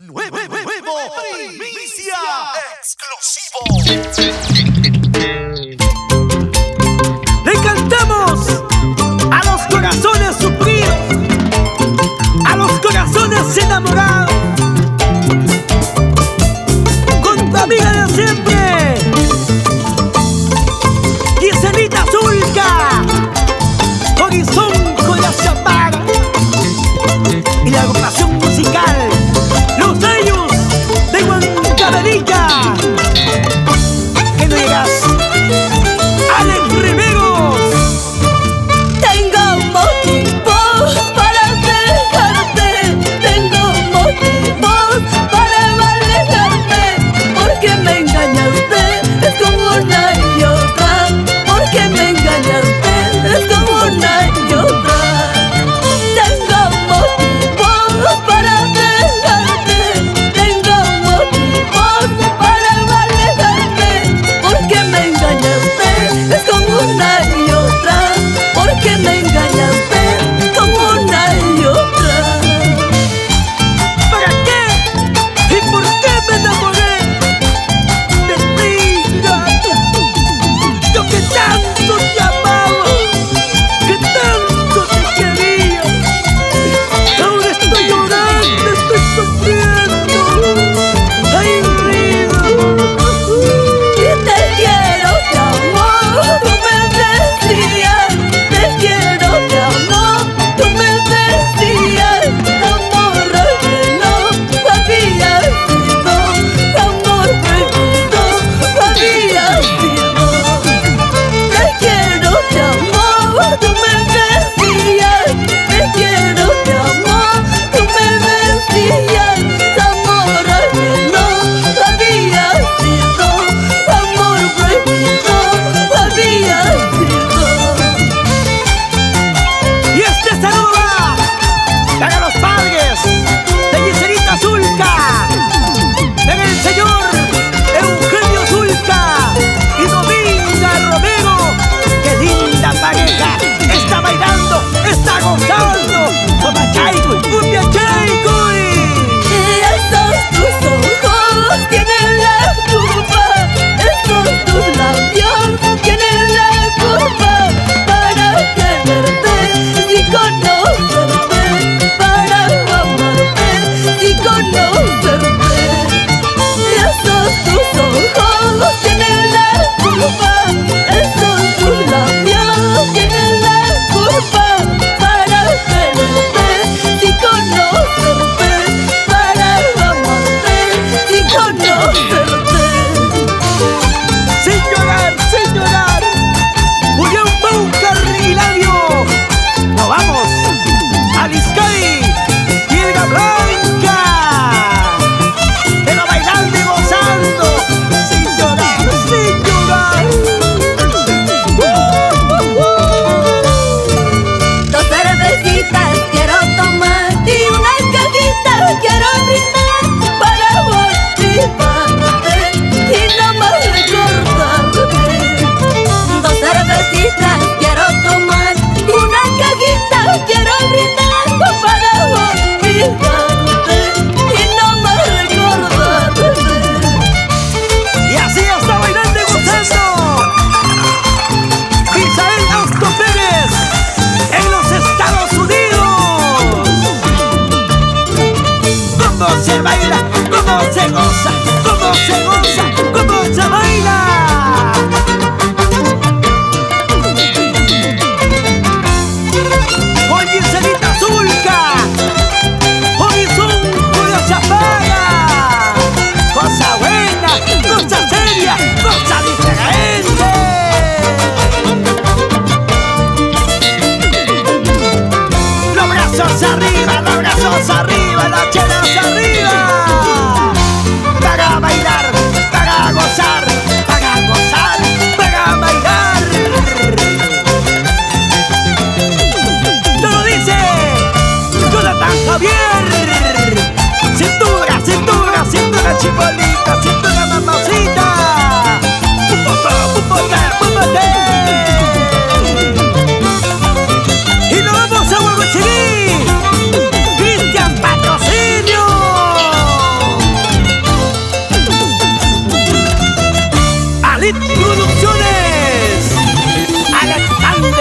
nuevo Primicia exclusivo. Le cantamos a los corazones sufridos, a los corazones enamorados, con tu amiga de siempre, Jisselitha Sullca, 𝗎𝖀𝖏𝑑𝖆 y la agrupación musical Los Sellos de 𝗏𝑑𝖆. Que no llegas, Alex Riveros. Tengo motivos para dejarte, tengo motivos para alejarme, porque me engañaste, es como una y otra, porque me engañaste, es como una y otra. Tengo motivos para dejarte, tengo motivos para alejarme, porque me engañaste, es como una y otra, porque me engañaste, como una y otra. ¿Para qué? ¿Y por qué me enamoré de ti, gata? Yo que tanto te amaba, que tanto te quería. Ahora estoy llorando, estoy sufriendo. Ay, vida. Y te quiero, te amo, tú me decías, te quiero, te amo, tú me decías, amor reveló, había sido, amor prohibido, había sido. Te quiero, te amo, tú me decías, te quiero, te amo, tú me decías, amor reveló, había sido, amor prohibido, había sido. Y este saludo va para los padres de Jisselitha Sullca, del señor Eugenio Sullca y dominga Romero. ¡Qué linda pareja! Está bailando, está gozando. 𝗎𝖏𝖏𝖾𝖏𝖈. Y esos tus ojos tienen la culpa, esos tus labios tienen la culpa para quererte y conocerte, para amarte y conocerte. Y esos tus ojos tienen la culpa, esos tus labios tienen la culpa para quererte y conocerte, para amarte y conocerte. Sin llorar, sin llorar. 𝗎𝖏𝖏𝑑𝖆. Nos vamos a 𝗎𝖏𝖏𝖾𝖏𝖈. Pero bailando y gozando, sin llorar, sin llorar. Dos cervecitas quiero tomar y una cajita quiero brindar para motivarte y no más recordarte. Dos cervecitas quiero tomar y una cajita quiero brindar para motivarte y no más recordarte. Y así está bailando y gozando 𝐸𝐴 en los Estados Unidos. Cómo se baila, cómo se goza, cómo se goza, cómo se baila. Con Jisselitha Sullca, 𝗎𝖏𝖏𝖾𝖏𝖈. Cosa buena, cosa seria, cosa diferente. Los brazos arriba, las chelas arriba, para bailar. Producciones. Alejarme